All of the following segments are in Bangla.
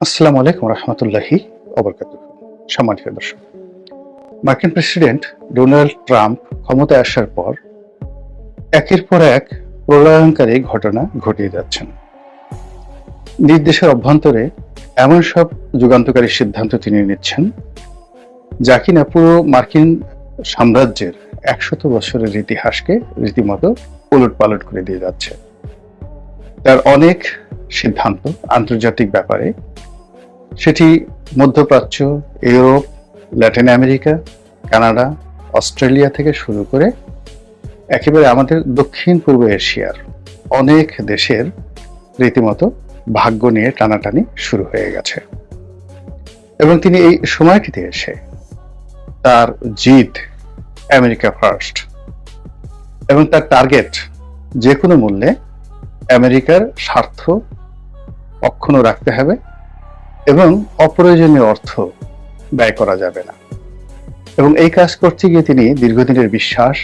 আসসালামু আলাইকুম রহমতুল্লাহি ওবরকাতুহু। সম্মানিত দর্শক, মার্কিন প্রেসিডেন্ট ডোনাল্ড ট্রাম্প ক্ষমতায় আসার পর একের পর এক প্রলয়ঙ্কারী ঘটনা ঘটিয়ে যাচ্ছেন। নিজ দেশের অভ্যন্তরে এমন সব যুগান্তকারী সিদ্ধান্ত তিনি নিচ্ছেন যা কিনা পুরো মার্কিন সাম্রাজ্যের ১০০ বছরের ইতিহাসকে রীতিমতো উলটপালট করে দিয়ে যাচ্ছে। তার অনেক সিদ্ধান্ত আন্তর্জাতিক ব্যাপারে, সেটি মধ্যপ্রাচ্য, Europe, Latin America, Canada, Australia থেকে শুরু করে একেবারে আমাদের দক্ষিণ পূর্ব এশিয়ার অনেক দেশের রীতিমতো ভাগ্য নিয়ে টানাটানি শুরু হয়ে গেছে। এবং তিনি এই সময়টিতে এসে তার জিদ আমেরিকা ফার্স্ট এবং তার টার্গেট যে কোনো মূল্যে আমেরিকার স্বার্থ অক্ষুণ্ণ রাখতে হবে এবং অপ্রয়োজনীয় অর্থ ব্যয় করা যাবে না। এবং এই কাজ করতে গিয়ে তিনি দীর্ঘদিনের বিশ্বাস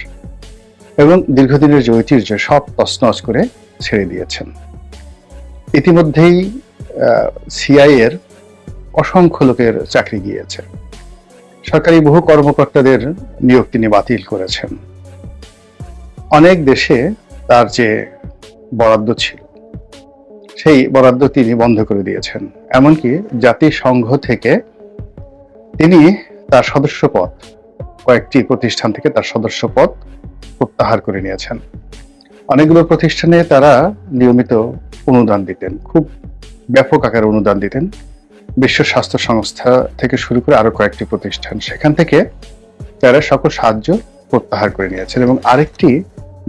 এবং দীর্ঘদিনের যে ঐতিহ্য সব তছনছ করে ছেড়ে দিয়েছেন। ইতিমধ্যেই সিআইএর অসংখ্য লোকের চাকরি গিয়েছে, সরকারি বহু কর্মকর্তাদের নিয়োগ তিনি বাতিল করেছেন। অনেক দেশে তার যে বরাদ্দ ছিল সেই বরাদ্দ তিনি বন্ধ করে দিয়েছেন। এমনকি জাতিসংঘ থেকে তিনি তার সদস্যপদ, কয়েকটি প্রতিষ্ঠান থেকে তার সদস্যপদ প্রত্যাহার করে নিয়েছেন। অনেকগুলো প্রতিষ্ঠানে তারা নিয়মিত অনুদান দিতেন, খুব ব্যাপক আকারে অনুদান দিতেন। বিশ্ব স্বাস্থ্য সংস্থা থেকে শুরু করে আরো কয়েকটি প্রতিষ্ঠান, সেখান থেকে তারা সকল সাহায্য প্রত্যাহার করে নিয়েছেন। এবং আরেকটি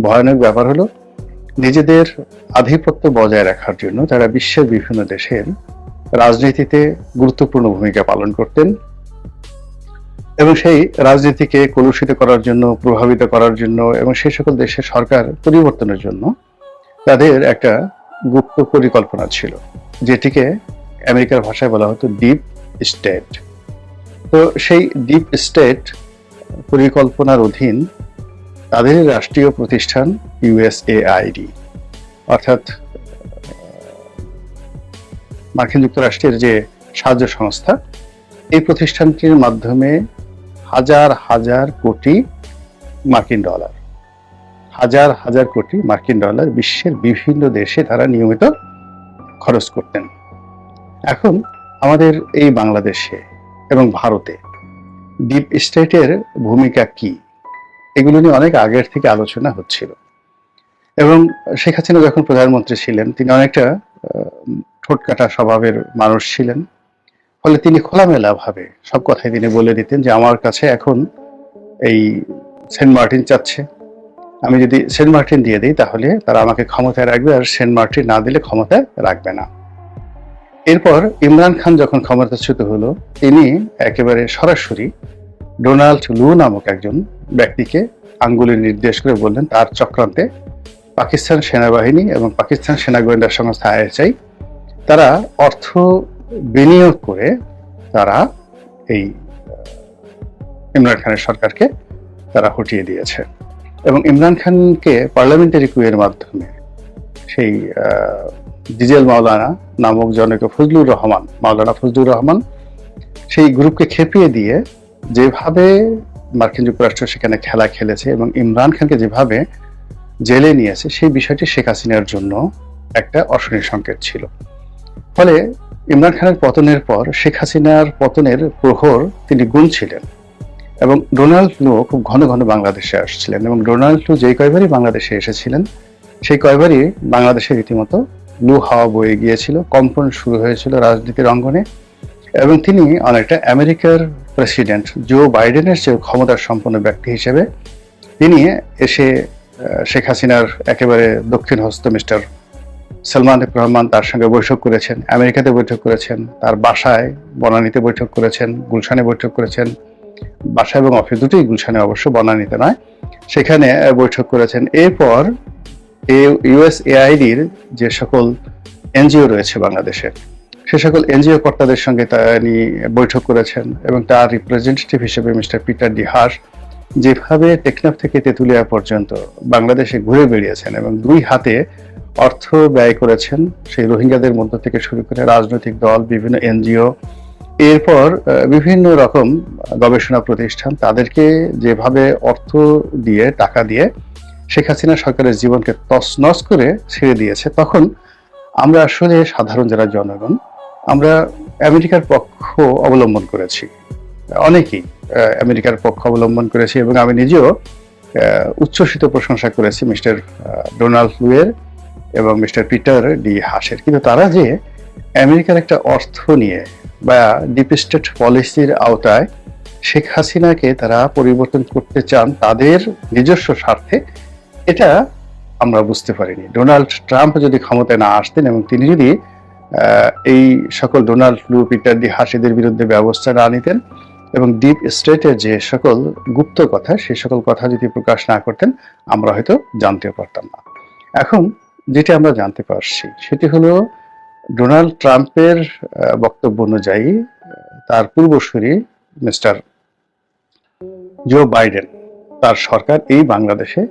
ভয়ানক ব্যাপার হলো, নিজেদের আধিপত্য বজায় রাখার জন্য তারা বিশ্বের বিভিন্ন দেশের রাজনীতিতে গুরুত্বপূর্ণ ভূমিকা পালন করতেন এবং সেই রাজনীতিকে কলুষিত করার জন্য, প্রভাবিত করার জন্য এবং সেই সকল দেশের সরকার পরিবর্তনের জন্য তাদের একটা গুপ্ত পরিকল্পনা ছিল, যেটিকে আমেরিকার ভাষায় বলা হতো ডিপ স্টেট। তো সেই ডিপ স্টেট পরিকল্পনার অধীন তাদের রাষ্ট্রীয় প্রতিষ্ঠান ইউএসএআইডি, অর্থাৎ মার্কিন যুক্তরাষ্ট্রের যে সাহায্য সংস্থা, এই প্রতিষ্ঠানটির মাধ্যমে হাজার হাজার কোটি মার্কিন ডলার, হাজার হাজার কোটি মার্কিন ডলার বিশ্বের বিভিন্ন দেশে তারা নিয়মিত খরচ করতেন। এখন আমাদের এই বাংলাদেশে এবং ভারতে ডিপ স্টেটের ভূমিকা কি, এগুলো নিয়ে অনেক আগের থেকে আলোচনা হচ্ছিল। এবং শেখ হাসিনা যখন প্রধানমন্ত্রী ছিলেন, তিনি অনেকটা ঠোঁটকাটা স্বভাবের মানুষ ছিলেন। ফলে তিনি খোলামেলা ভাবে সব কথাই তিনি বলে দিতেন যে আমার কাছে এখন এই সেন্ট মার্টিন চাচ্ছে, আমি যদি সেন্ট মার্টিন দিয়ে দিই তাহলে তারা আমাকে ক্ষমতায় রাখবে, আর সেন্ট মার্টিন না দিলে ক্ষমতায় রাখবে না। এরপর ইমরান খান যখন ক্ষমতাচ্যুত হলো, তিনি একেবারে সরাসরি ডোনাল্ড লু নামক একজন ব্যক্তিকে আঙ্গুলে নির্দেশ করে বললেন তার চক্রান্তে পাকিস্তান সেনাবাহিনী এবং পাকিস্তান সেনা গোয়েন্দা সংস্থা আইএসআই তারা অর্থ বিনিয়োগ করে তারা এই ইমরান খানের সরকারকে তারা হটিয়ে দিয়েছে। এবং ইমরান খানকে পার্লামেন্টারি কুয়ের মাধ্যমে সেই ডিজেল মাওলানা নামক জনকে মাওলানা ফজলুর রহমান সেই গ্রুপকে খেপিয়ে দিয়ে যেভাবে মার্কিন যুক্তরাষ্ট্র সেখানে খেলা খেলেছে এবং ইমরান খানকে যেভাবে জেলে নিয়েছে, সেই বিষয়টি শেখ হাসিনার জন্য একটা অশনি সংকেত ছিল। ফলে ইমরান খানের পতনের পর শেখ হাসিনার পতনের প্রহর তিনি গুনছিলেন এবং ডোনাল্ড লু খুব ঘন ঘন বাংলাদেশে আসছিলেন। এবং ডোনাল্ড লু যেই কয়বারই বাংলাদেশে এসেছিলেন, সেই কয়বারই বাংলাদেশে রীতিমতো লু হাওয়া বয়ে গিয়েছিল, কম্পন শুরু হয়েছিল রাজনীতির অঙ্গনে। এবং তিনি অনেকটা আমেরিকার প্রেসিডেন্ট জো বাইডেনের যে ক্ষমতার সম্পন্ন ব্যক্তি হিসেবে তিনি এসে শেখ হাসিনার একেবারে দক্ষিণ হস্ত মিস্টার সালমান এফ রহমান তার সঙ্গে বৈঠক করেছেন, আমেরিকাতে বৈঠক করেছেন, তার বাসায় বনানীতে বৈঠক করেছেন, গুলশানে বৈঠক করেছেন। বাসা এবং অফিস দুটোই গুলশানে, অবশ্য বনানীতে নয়, সেখানে বৈঠক করেছেন। এরপর ইউএসএআইডির যে সকল এনজিও রয়েছে বাংলাদেশে, সে সকল এনজিও কর্তাদের সঙ্গে তিনি বৈঠক করেছেন এবং তার রিপ্রেজেন্টেটিভ হিসেবে মিস্টার পিটার ডি হাস যেভাবে টেকনাফ থেকে তেঁতুলিয়া পর্যন্ত বাংলাদেশে ঘুরে বেরিয়েছেন এবং দুই হাতে অর্থ ব্যয় করেছেন, সেই রোহিঙ্গাদের মধ্য থেকে শুরু করে রাজনৈতিক দল, বিভিন্ন এনজিও, এরপর বিভিন্ন রকম গবেষণা প্রতিষ্ঠান তাদেরকে যেভাবে অর্থ দিয়ে, টাকা দিয়ে শেখ হাসিনা সরকারের জীবনকে তছনছ করে ছেড়ে দিয়েছে, তখন আমরা আসলে সাধারণ যারা জনগণ, আমরা আমেরিকার পক্ষ অবলম্বন করেছি। অনেকেই আমেরিকার পক্ষ অবলম্বন করেছি এবং আমি নিজেও উচ্ছ্বসিত প্রশংসা করেছি মিস্টার ডোনাল্ড লুয়ের এবং মিস্টার পিটার ডি হাসের। কিন্তু তারা যে আমেরিকার একটা অর্থ নিয়ে বা ডিপ স্টেট পলিসির আওতায় শেখ হাসিনাকে তারা পরিবর্তন করতে চান তাদের নিজস্ব স্বার্থে, এটা আমরা বুঝতে পারিনি। ডোনাল্ড ট্রাম্প যদি ক্ষমতায় না আসতেন এবং তিনি যদি এই সকল ডোনাল্ড লু, পিটার ডি হাসিদের বিরুদ্ধে ব্যবস্থা না নিতেন এবং ডিপ স্টেটের যে সকল গুপ্ত কথা, সেই সকল কথা যদি প্রকাশ না করতেন, আমরা হয়তো জানতেও পারতাম না। এখন যেটা আমরা জানতে পারছি সেটি হলো ডোনাল্ড ট্রাম্পের বক্তব্য অনুযায়ী তার পূর্বসূরি মিস্টার জো বাইডেন, তার সরকার এই বাংলাদেশে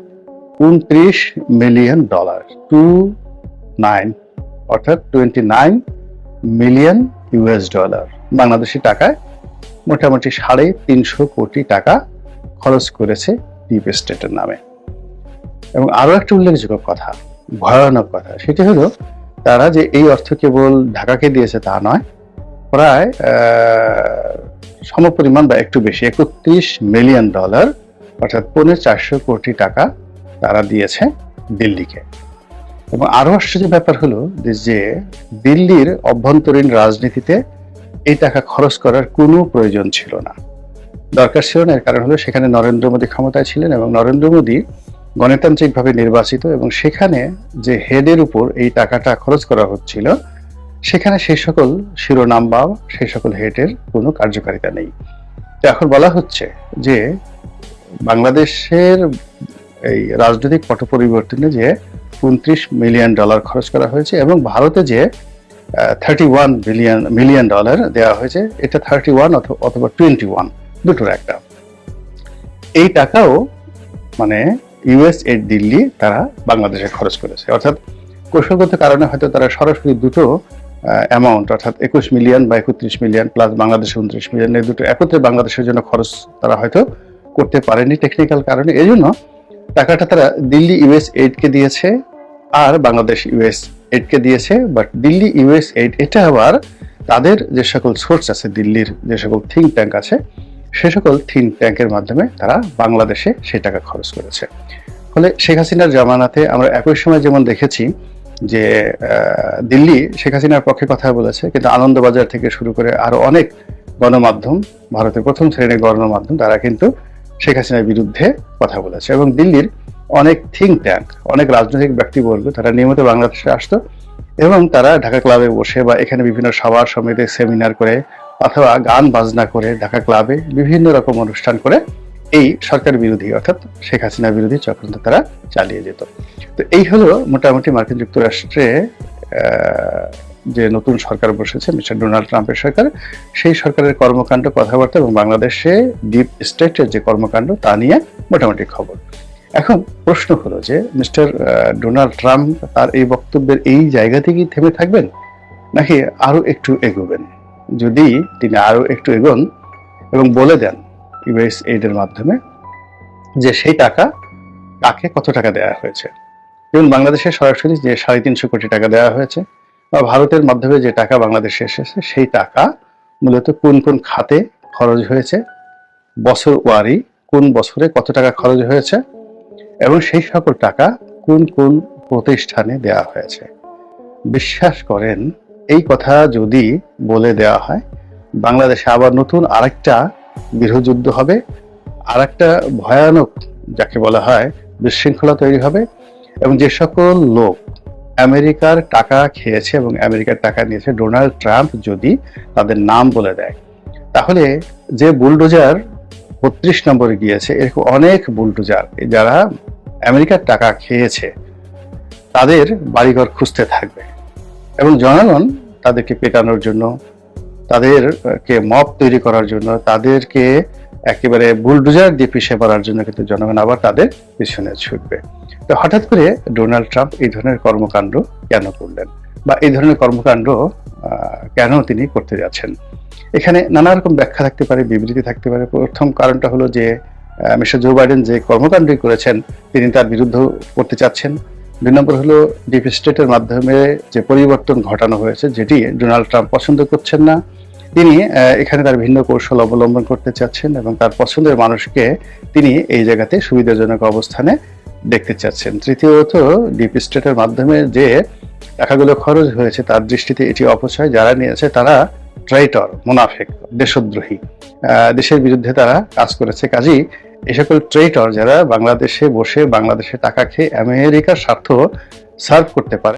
$29 মিলিয়ন, 29 অর্থাৎ $29 মিলিয়ন বাংলাদেশি টাকায় মোটামুটি 350 কোটি টাকা খরচ করেছে ডিপ স্টেটের নামে। এবং আরো একটা উল্লেখযোগ্য কথা, ভয়ানক কথা, সেটি হলো তারা যে এই অর্থ কেবল ঢাকাকে দিয়েছে তা নয়, প্রায় সমপরিমাণ বা একটু বেশি $31 মিলিয়ন অর্থাৎ $450 কোটি টাকা তারা দিয়েছে দিল্লিকে। এবং আরো আশ্চর্য ব্যাপার হলো যে দিল্লির অভ্যন্তরীণ রাজনীতিতে এই টাকা খরচ করার কোনো প্রয়োজন ছিল না, দরকার ছিল না। এর কারণ হলো সেখানে নরেন্দ্র মোদী ক্ষমতায় ছিলেন এবং নরেন্দ্র মোদী গণতান্ত্রিকভাবে নির্বাচিত, এবং সেখানে যে হেডের উপর এই টাকাটা খরচ করা হচ্ছিল সেখানে সেই সকল শিরোনাম বা সেই সকল হেডের কোনো কার্যকারিতা নেই। তো এখন বলা হচ্ছে যে বাংলাদেশের এই রাজনৈতিক পট পরিবর্তনে যে $29 মিলিয়ন খরচ করা হয়েছে এবং ভারতে যে $31 মিলিয়ন দেওয়া হয়েছে, এটা 31 অথবা 21 দুটোর একটা। এই টাকাও মানে ইউএস এইড দিল্লি তারা বাংলাদেশে খরচ করেছে, অর্থাৎ কৌশলগত কারণে হয়তো তারা সরাসরি দুটো অ্যামাউন্ট অর্থাৎ 21 মিলিয়ন বা 31 মিলিয়ন প্লাস বাংলাদেশের 29 মিলিয়ন, এই দুটো একত্রে বাংলাদেশের জন্য খরচ তারা হয়তো করতে পারেনি টেকনিক্যাল কারণে। এই জন্য টাকাটা তারা দিল্লি ইউএস এইডকে দিয়েছে আর বাংলাদেশ ইউএস এইডকে দিয়েছে। বাট দিল্লি ইউএস এইড এটা আবার তাদের যে সকল সোর্স আছে, দিল্লির যে সকল থিঙ্ক ট্যাঙ্ক আছে, সে সকল থিঙ্ক ট্যাঙ্কের মাধ্যমে তারা বাংলাদেশে সেই টাকা খরচ করেছে। ফলে শেখ হাসিনার জামানাতে আমরা একই সময় যেমন দেখেছি যে দিল্লি শেখ হাসিনার পক্ষে কথা বলেছে, কিন্তু আনন্দবাজার থেকে শুরু করে আরো অনেক গণমাধ্যম, ভারতের প্রথম শ্রেণীর গণমাধ্যম, তারা কিন্তু শেখ হাসিনার বিরুদ্ধে কথা বলেছে। এবং দিল্লির অনেক থিঙ্ক ট্যাঙ্ক, অনেক রাজনৈতিক ব্যক্তিবর্গ তারা নিয়মিত বাংলাদেশে আসতো এবং তারা ঢাকা ক্লাবে বসে বা এখানে বিভিন্ন সভা সমিতি সেমিনার করে অথবা গান বাজনা করে ঢাকা ক্লাবে বিভিন্ন রকম অনুষ্ঠান করে এই সরকার বিরোধী অর্থাৎ শেখ হাসিনা বিরোধী চক্রান্ত তারা চালিয়ে যেত। তো এই হলো মোটামুটি মার্কিন যুক্তরাষ্ট্রে যে নতুন সরকার বসেছে মিস্টার ডোনাল্ড ট্রাম্পের সরকার, সেই সরকারের কর্মকাণ্ড, কথাবার্তা এবং বাংলাদেশে ডিপ স্টেটের যে কর্মকাণ্ড তা নিয়ে মোটামুটি খবর। এখন প্রশ্ন হলো যে মিস্টার ডোনাল্ড ট্রাম্প তার এই বক্তব্যের এই জায়গা থেকেই থেমে থাকবেন নাকি আরো একটু এগোবেন? যদি তিনি আরো একটু এগোন এবং বলে দেন ইউএস এইডের মাধ্যমে যে সেই টাকা কাকে কত টাকা দেওয়া হয়েছে, যেমন বাংলাদেশে সরাসরি যে 350 কোটি টাকা দেওয়া হয়েছে বা ভারতের মাধ্যমে যে টাকা বাংলাদেশে এসেছে, সেই টাকা মূলত কোন কোন খাতে খরচ হয়েছে, বছর ওয়ারি কোন বছরে কত টাকা খরচ হয়েছে এবং সেই সকল টাকা কোন কোন প্রতিষ্ঠানে দেওয়া হয়েছে। বিশ্বাস করেন এই কথা যদি বলে দেওয়া হয়, বাংলাদেশে আবার নতুন আরেকটা গৃহযুদ্ধ হবে, আরেকটা ভয়ানক যাকে বলা হয় বিশৃঙ্খলা তৈরি হবে। এবং যে সকল লোক আমেরিকার টাকা খেয়েছে এবং আমেরিকার টাকা নিয়েছে, ডোনাল্ড ট্রাম্প যদি তাদের নাম বলে দেয়, তাহলে যে বুলডোজার 32 নম্বরে গিয়েছে, এরকম অনেক বুলডোজার যারা আমেরিকার টাকা খেয়েছে তাদের বাড়িঘর খুঁজতে থাকবে এবং জনগণ তাদেরকে পেটানোর জন্য, তাদেরকে মব তৈরি করার জন্য, তাদেরকে একেবারে বুলডোজার দিয়ে পিছিয়ে পড়ার জন্য কিন্তু জনগণ আবার তাদের পিছনে ছুটবে। তো হঠাৎ করে ডোনাল্ড ট্রাম্প এই ধরনের কর্মকাণ্ড কেন করলেন, বা এই ধরনের কর্মকাণ্ড কেন তিনি করতে যাচ্ছেন? এখানে নানা রকম ব্যাখ্যা থাকতে পারে, বিবৃতি থাকতে পারে। প্রথম কারণটা হলো যে মিস্টার জো বাইডেন যে কর্মকাণ্ডই করেছেন তিনি তার বিরুদ্ধে করতে চাচ্ছেন। ২ নম্বর হলো ডিপ স্টেটের মাধ্যমে যে পরিবর্তন ঘটানো হয়েছে, যেটি ডোনাল্ড ট্রাম্প পছন্দ করছেন না। তিনি এখানে তার ভিন্ন কৌশল অবলম্বন করতে চাচ্ছেন এবং তার পছন্দের মানুষকে তিনি এই জায়গাতে সুবিধাজনক অবস্থানে দেখতে চাচ্ছেন। তৃতীয়ত, ডিপ স্টেটের মাধ্যমে যে টাকাগুলো খরচ হয়েছে তার দৃষ্টিতে এটি অপচয়। যারা নিয়েছে তারা ট্রাইটর, মুনাফিক, দেশদ্রোহী, দেশের বিরুদ্ধে তারা কাজ করেছে। কাজেই এই সকল ট্রেইটর যারা বাংলাদেশে বসে বাংলাদেশে টাকা খেয়ে আমেরিকার স্বার্থ সার্ভ করতে পারে